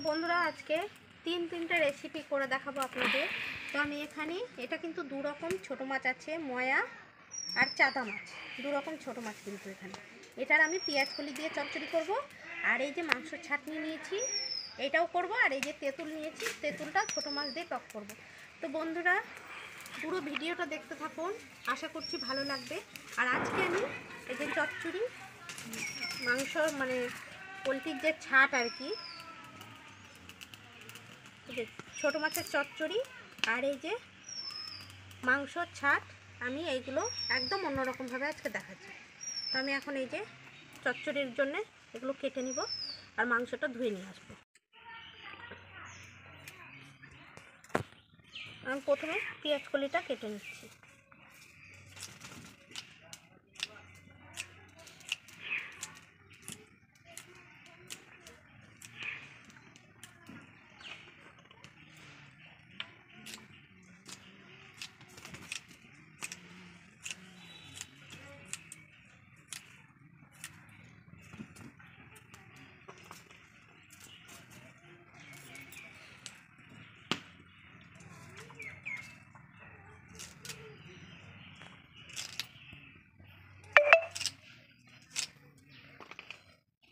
বন্ধুরা আজকে তিনটে রেসিপি করে দেখাবো আপনাদের। তো আমি এখানে এটা কিন্তু দু রকম ছোটো মাছ আছে, ময়া আর চাদা মাছ, দু রকম ছোটো মাছ কিন্তু এখানে। এটার আমি পেঁয়াজ কলি দিয়ে চচ্চড়ি করব, আর এই যে মাংসর ছাটনি নিয়েছি এটাও করব, আর এই যে তেঁতুল নিয়েছি তেঁতুলটা ছোটো মাছ দিয়ে টক করব। তো বন্ধুরা পুরো ভিডিওটা দেখতে থাকুন, আশা করছি ভালো লাগবে। আর আজকে আমি এই যে চচ্চড়ি মাংস মানে পোলট্রির যে ছাট আর কি, ছোটো মাছের চচ্চড়ি আর এই যে মাংসর ছাট, আমি এইগুলো একদম অন্যরকমভাবে আজকে দেখাচ্ছি। তো আমি এখন এই যে চচ্চড়ির জন্য এগুলো কেটে নিব আর মাংসটা ধুয়ে নিয়ে আসবো। আমি প্রথমে পেঁয়াজ কলিটা কেটে নিচ্ছি।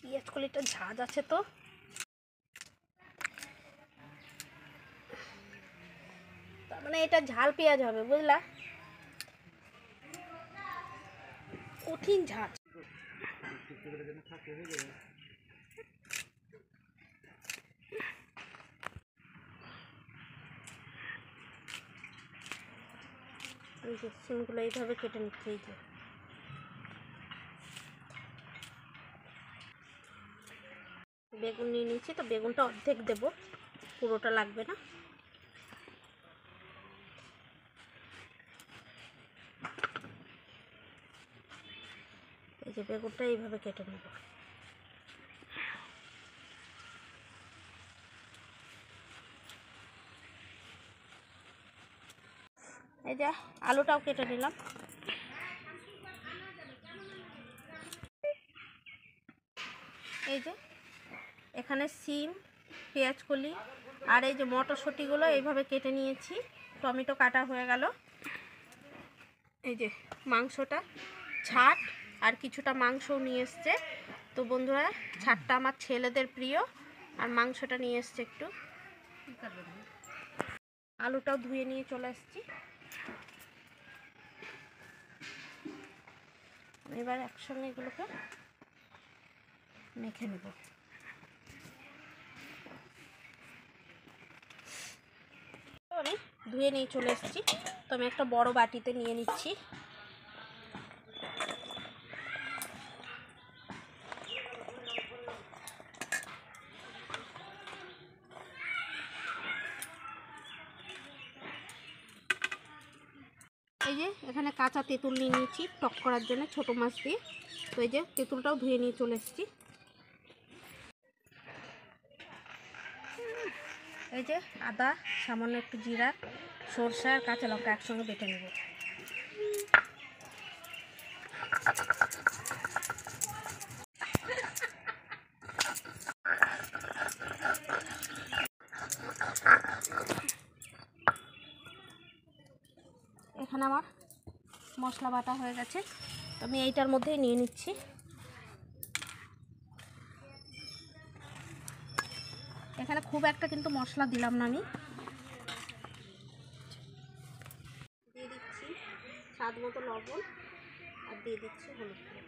পেঁয়াজ কলিটা ঝাঁজ আছে, তো তার মানে এটা ঝাল পেঁয়াজ হবে, বুঝলা? কঠিন ঝাঁজ। এই যে সিমগুলো এইভাবে কেটে নিচ্ছি। এই যে বেগুন নিয়ে নিচ্ছি, তো বেগুনটা অর্ধেক দেব, পুরোটা লাগবে না। এই যে বেগুনটা এইভাবে কেটে নেব। এই যে আলুটাও কেটে নিলাম। এই যে এখানে সিম, পেঁয়াজ কলি আর এই যে মটরশুঁটিগুলো এইভাবে কেটে নিয়েছি, টমেটো কাটা হয়ে গেল। এই যে মাংসটা ছাট আর কিছুটা মাংসও নিয়ে এসছে। তো বন্ধুরা ছাটটা আমার ছেলেদের প্রিয়, আর মাংসটা নিয়ে এসছে একটু। আলুটাও ধুয়ে নিয়ে চলে এসেছি। এবার একসঙ্গে এগুলোকে মেখে নেব। আমি ধুয়ে নিয়ে চলে এসেছি, তো আমি একটা বড় বাটিতে নিয়ে নিচ্ছি। এই যে এখানে কাঁচা তেঁতুল নিয়ে নিয়েছি টক করার জন্য ছোটো মাছ দিয়ে। তো এই যে তেঁতুলটাও ধুয়ে নিয়ে চলে এসেছি। এই যে আদা, সামান্য একটু জিরা, সরষা আর কাঁচা লঙ্কা একসঙ্গে বেটে নেব। এখানে আমার মশলা বাটা হয়ে গেছে, আমি এইটার মধ্যেই নিয়ে নিচ্ছি। এখানে খুব একটা কিন্তু মশলা দিলাম না, আমি দিয়ে দিচ্ছি স্বাদ মতো লবণ আর দিয়ে দিচ্ছি হলুদ গুঁড়ো।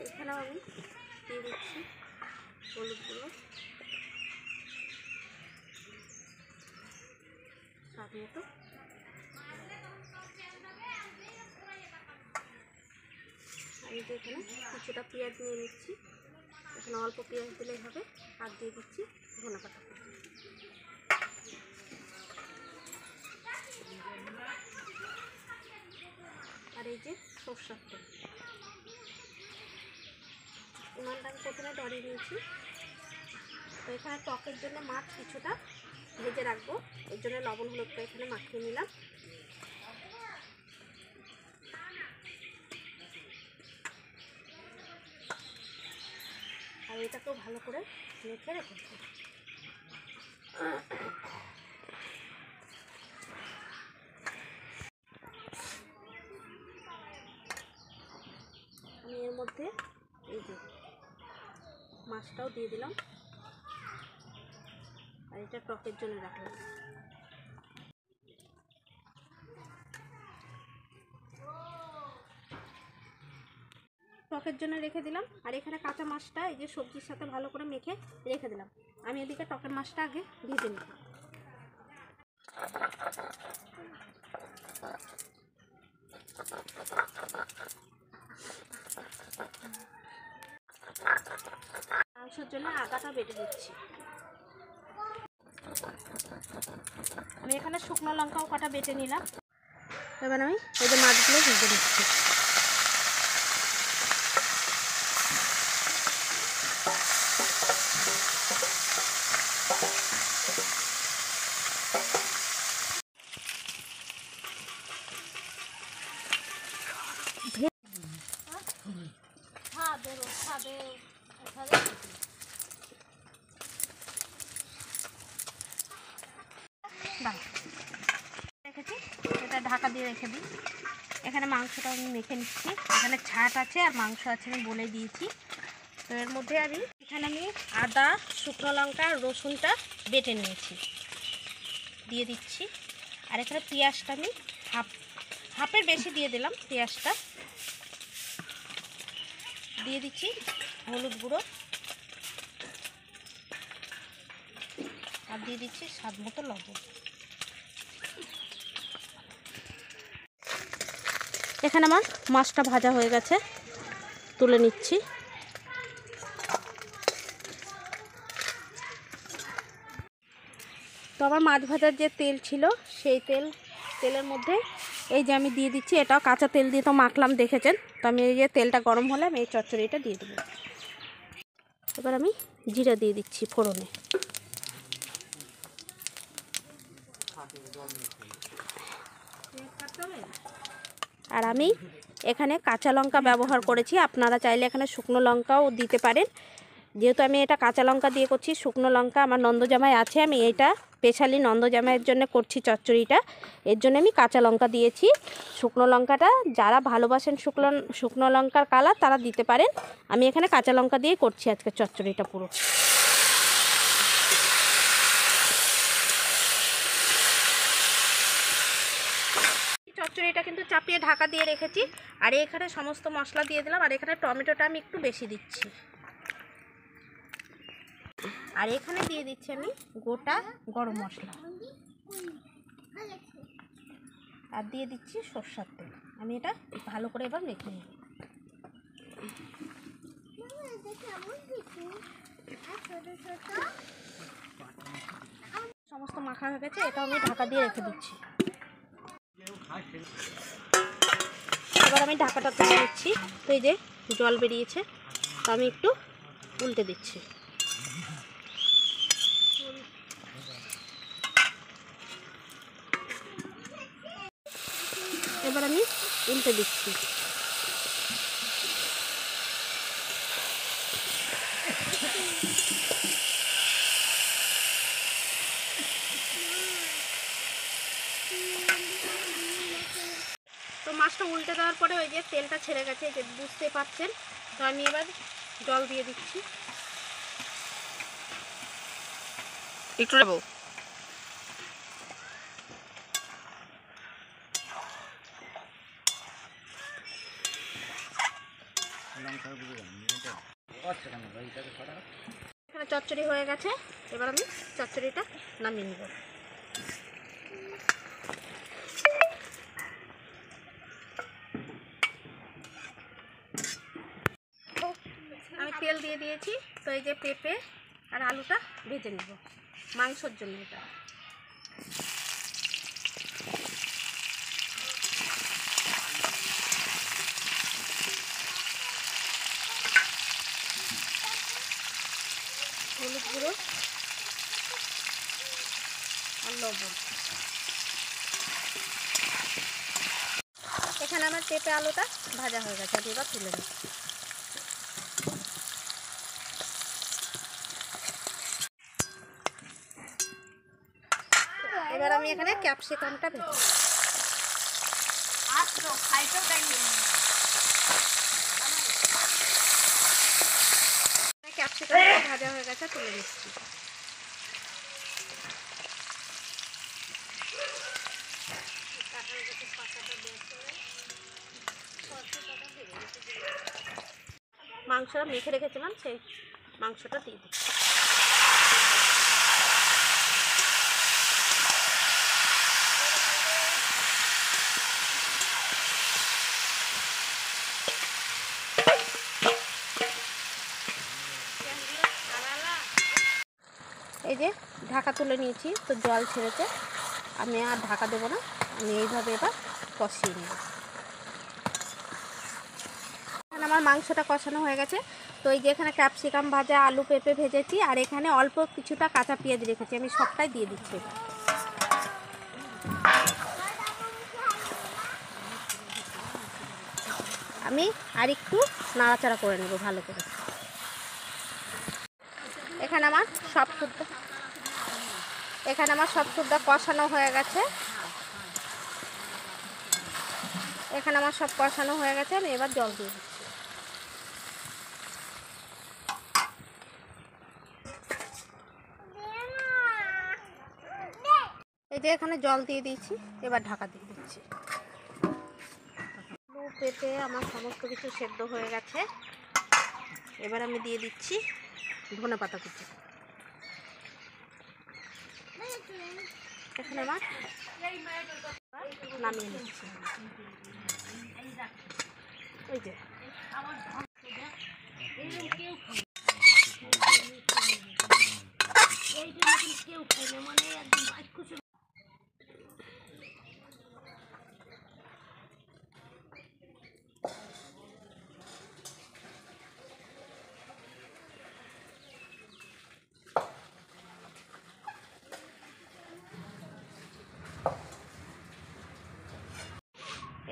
এখানেও আমি দিয়ে দিচ্ছি হলুদ গুঁড়ো স্বাদ মতো। আমি তো এখানে কিছুটা পেঁয়াজ নিয়ে নিচ্ছি, এখানে অল্প পেঁয়াজ দিলেই হবে। আর দিয়ে দিচ্ছি ধনেপাতা। আর এই যে সরষের তেল, উনানটা আমি প্রথমে ডরিয়ে নিয়েছি। তো এখানে টকের জন্য মাছ কিছুটা ভেজে রাখবো, এর জন্য লবণ হলুদটা এখানে মাখিয়ে নিলাম। আর এটাকেও ভালো করে মেখে রেখেছি। আমি এর মধ্যে এই যে মাছটাও দিয়ে দিলাম, আর এটা টকের জন্য রাখলাম। টকের জন্য রেখে দিলাম, আর এখানে কাঁচা মাছটা এই যে সবজির সাথে ভালো করে মেখে রেখে দিলাম। আমি এদিকে টকের মাছটা আগে ভেজে নিই। মাংসের জন্য আদাটা বেটে দিচ্ছি। আমি এখানে শুকনো লঙ্কাও কটা বেটে নিলাম। এবার আমি এই যে মাছগুলো ভেজে দিচ্ছি। রেখেছি, এটা ঢাকা দিয়ে রেখে দিই। এখানে মাংসটা আমি মেখে নিচ্ছি। এখানে ছাট আছে আর মাংস আছে, আমি বলে দিয়েছি। তো এর মধ্যে এখানে আমি আদা, শুকনো লঙ্কা আর রসুনটা বেটে নিয়েছি, দিয়ে দিচ্ছি। আর এখানে পেঁয়াজটা আমি হাফের বেশি দিয়ে দিলাম। পেঁয়াজটা দিয়ে দিচ্ছি, হলুদ গুঁড়ো, আর দিয়ে দিচ্ছি স্বাদ মতো লবণ। এখানে আমার মাছটা ভাজা হয়ে গেছে, তুলে নিচ্ছি। তো আমার মাছ ভাজার যে তেল ছিল সেই তেলের মধ্যে এই যে আমি দিয়ে দিচ্ছি, এটাও কাঁচা তেল দিয়ে তো মাখলাম দেখেছেন। তো আমি এই যে তেলটা গরম হলে আমি এই চচ্চড়িটা দিয়ে দেবো। এবার আমি জিরা দিয়ে দিচ্ছি ফোড়নে। আর আমি এখানে কাঁচা লঙ্কা ব্যবহার করেছি, আপনারা চাইলে এখানে শুকনো লঙ্কাও দিতে পারেন। যেহেতু আমি এটা কাঁচা লঙ্কা দিয়ে করছি, শুকনো লঙ্কা আমার নন্দজামাই আছে, আমি এটা স্পেশালি নন্দজামাইয়ের জন্য করছি চচ্চড়িটা, এর জন্য আমি কাঁচা লঙ্কা দিয়েছি। শুকনো লঙ্কাটা যারা ভালোবাসেন শুকনো লঙ্কার কালার তারা দিতে পারেন। আমি এখানে কাঁচা লঙ্কা দিয়ে করছি আজকে চচ্চড়িটা পুরো। চচ্চড়িটা কিন্তু চাপিয়ে ঢাকা দিয়ে রেখেছি, আর এখানে সমস্ত মশলা দিয়ে দিলাম। আর এখানে টমেটোটা আমি একটু বেশি দিচ্ছি, আর এখানে দিয়ে দিচ্ছি আমি গোটা গরম মশলা, আর দিয়ে দিচ্ছি সরষের তেল। আমি এটা ভালো করে এবার মেখে নেব। সমস্ত মাখা হয়ে গেছে, এটা আমি ঢাকা দিয়ে রেখে দিচ্ছি। এবার আমি ঢাকাটা তুলে দিচ্ছি। তো এই যে জল বেরিয়েছে, তো আমি একটু উল্টে দিচ্ছি। এবার আমি উল্টে দিচ্ছি। তো মাছটা উল্টে দেওয়ার পরে ওই যে তেলটা ছেড়ে গেছে, যে বুঝতে পারছেন। তো আমি এবার জল দিয়ে দিচ্ছি একটু। এখানে চচ্চড়ি হয়ে গেছে, এবার আমি চচ্চড়িটা নামিয়ে নেব। আমি তেল দিয়ে দিয়েছি। তো এই যে পেঁপে আর আলুটা ভেজে নেব মাংসর জন্য। এটা হলুদ গুঁড়ো আর লবণ। এখানে আমার পেঁপে আলুটা ভাজা হয়ে গেছে, আমি এবার তুলে নেব। এবার আমি এখানে ক্যাপসিকামটা ভেজে ক্যাপসিকামটা ভাজা হয়ে গেছে, তুলে দিচ্ছি। মাংসটা মেখে রেখেছিলাম, সেই মাংসটা দিয়ে দিচ্ছি। এই যে ঢাকা তুলে নিয়েছি, তো জল ছেড়েছে, আমি আর ঢাকা দেবো না, আমি এইভাবে এবার কষিয়ে নেব। আমার মাংসটা কষানো হয়ে গেছে, তো এই যে এখানে ক্যাপসিকাম ভাজা, আলু পেঁপে ভেজেছি, আর এখানে অল্প কিছুটা কাঁচা পেঁয়াজ রেখেছি, আমি সবটাই দিয়ে দিচ্ছি। আমি আর একটু নাড়াচাড়া করে নেব ভালো করে। এখানে আমার সব শুদ্ধ কষানো হয়ে গেছে। এখানে আমার সব কষানো হয়ে গেছে, আমি এবার জল দিয়ে দিচ্ছি। এই যে এখানে জল দিয়ে দিয়েছি, এবার ঢাকা দিয়ে দিচ্ছি। আলু পেঁপে আমার সমস্ত কিছু সেদ্ধ হয়ে গেছে, এবার আমি দিয়ে দিচ্ছি ধনেপাতা কুচি। এখানে আমার নামিয়ে নিচ্ছি। ওই যে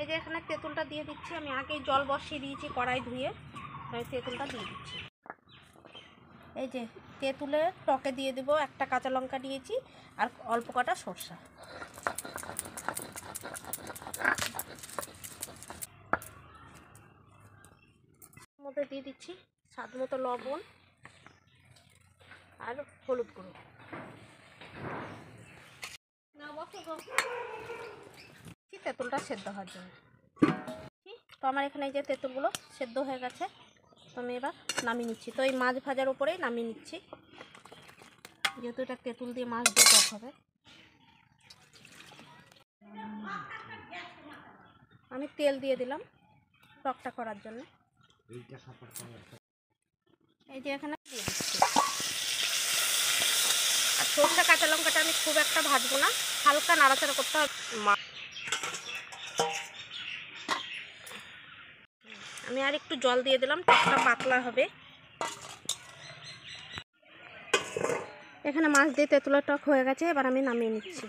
এই যে এখানে তেঁতুলটা দিয়ে দিচ্ছি, আমি আগেই জল বসিয়ে দিয়েছি কড়াই ধুয়ে, তাই তেঁতুলটা দিয়ে দিচ্ছি। এই যে তেঁতুলের টকে দিয়ে দেবো একটা কাঁচা লঙ্কা দিয়েছি আর অল্প কটা সরষা। মধ্যে দিয়ে দিচ্ছি স্বাদ মতো লবণ আর হলুদ গুঁড়ো। তেঁতুলটা সেদ্ধ হওয়ার জন্য। তো আমার এখানে এই যে তেঁতুলগুলো সেদ্ধ হয়ে গেছে, তো আমি এবার নামিয়ে নিচ্ছি। তো এই মাছ ভাজার উপরেই নামিয়ে নিচ্ছি, যেহেতু এটা তেঁতুল দিয়ে মাছ দিয়ে টক হবে। আমি তেল দিয়ে দিলাম টকটা করার জন্য। এই যে এখানে দিয়ে দিচ্ছি। আর সরষে কাঁচা লঙ্কাটা আমি খুব একটা ভাজবো না, হালকা নাড়াচাড়া করতে হবে। আমি আর একটু জল দিয়ে দিলাম, টকটা পাতলা হবে। এখানে মাছ দিয়ে তেঁতুলের টক হয়ে গেছে, এবার আমি নামিয়ে নিচ্ছি।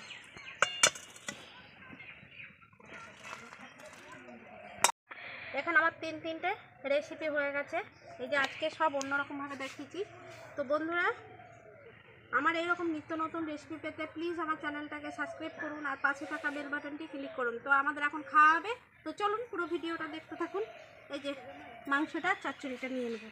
এখন আমার তিনটে রেসিপি হয়ে গেছে। এই যে আজকে সব অন্যরকমভাবে দেখিয়েছি। তো বন্ধুরা, আমার এইরকম নিত্য নতুন রেসিপি পেতে প্লিজ আমার চ্যানেলটাকে সাবস্ক্রাইব করুন আর পাশে থাকা বেল বাটনটি ক্লিক করুন। তো আমাদের এখন খাওয়া হবে, তো চলুন পুরো ভিডিওটা দেখতে থাকুন। এই যে মাংসটা চচ্চড়িটা নিয়ে নেব।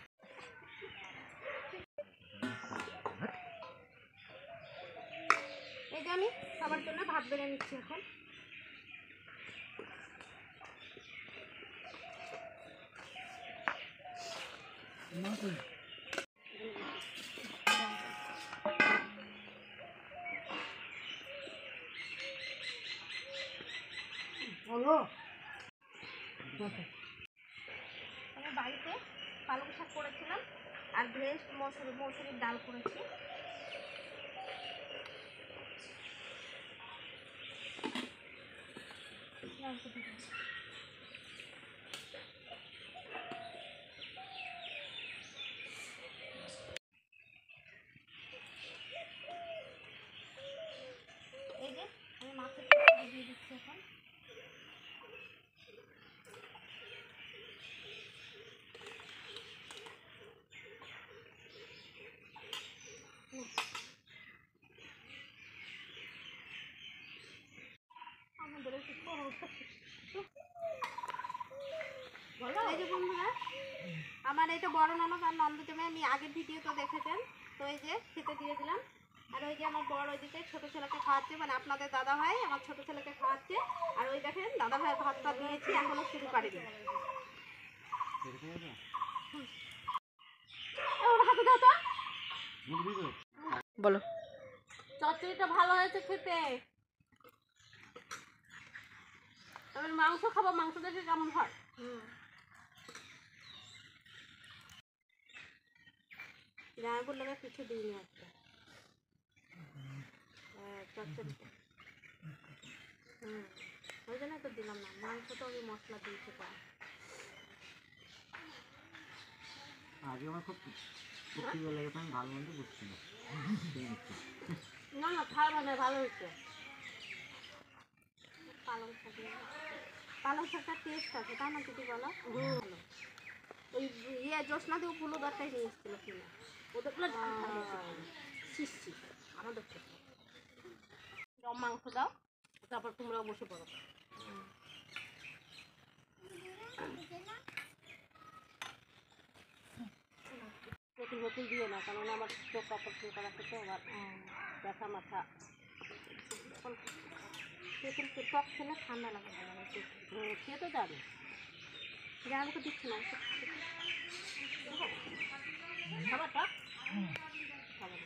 এই যে আমি সবার জন্য ভাত বেড়ে নিচ্ছি এখন। আমি বাড়িতে পালং শাক করেছিলাম আর ভেজ মসুরির ডাল করেছি। এই যে আমি মাছের দিয়ে দিচ্ছি এখন। এটা বড় ননদ আর নন্দজমে আমি আগের ভিডিও তো দেখেছেন। তো এই যে খেতে দিয়ে দিলাম। আর ওই যে আমার বড় ওইদিকে ছোট ছেলেকে খাওয়াচ্ছে, মানে আপনাদের দাদা ভাই আমার ছোট ছেলেকে খাওয়াচ্ছে। আর ওই দেখেন দাদা ভাইয়ের ভাতটা দিয়েছি, এখনো শুরু করেনি। বলো, চচ্চড়িটা ভালো হয়েছে খেতে। তবে মাংস খাবো, মাংস দেখে কেমন হয়। জামাইপুর লোকে কিছু দিইনি আজকে চচ্চড়িটা। ওই জন্য তো দিলাম না, মাংস তো আমি মশলা দিয়েছি কম। আগে আমার খুব খিদে লেগে তো আমি ভালো মন্দ বুঝছি না। না না খাওয়া না, ভালো হয়েছে। পালং শাক, পালং শাকটা টেস্ট আছে তাই না দিদি বলো? ভালো। ওই ইয়ে জ্যোৎস্নাদিও ফুলো দরটাই নিয়ে এসেছিল কিনা, ওদের শিশি আমাদের থেকে। দম মাংস দাও, তারপর তোমরাও বসে পড়ো। নতুন নতুন দিও না, কারণ আমার চোখ অপারেশন করা থেকে আবার ব্যথা মাথা। তেঁতুল টক খেলে ঠান্ডা লাগে, সে তো জানি। জামাইকে দিচ্ছি না খাবার টক খাবার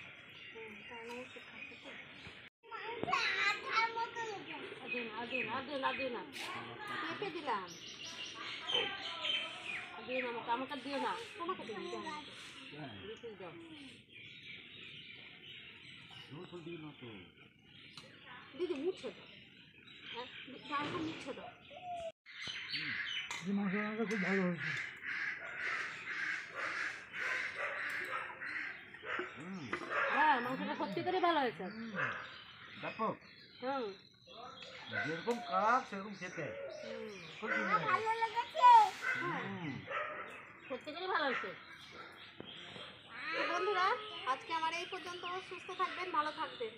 পেঁপে দিলাম। দিও না আমাকে, আমাকে দিও না, তোমাকে দিও না, দাও। দিদি মুছে দাও, হ্যাঁ ডালটা মুছে দাও। মাংসটা খুব ভালো হয়েছে। হ্যাঁ মাংসটা সত্যি করে ভালো হয়েছে। দেখো হুম যেরকম কালার সেরকম খেতে ভালো লেগেছে, সত্যি করে ভালো হয়েছে। বন্ধুরা আজকে আমার এই পর্যন্ত, সুস্থ থাকবেন, ভালো থাকবেন।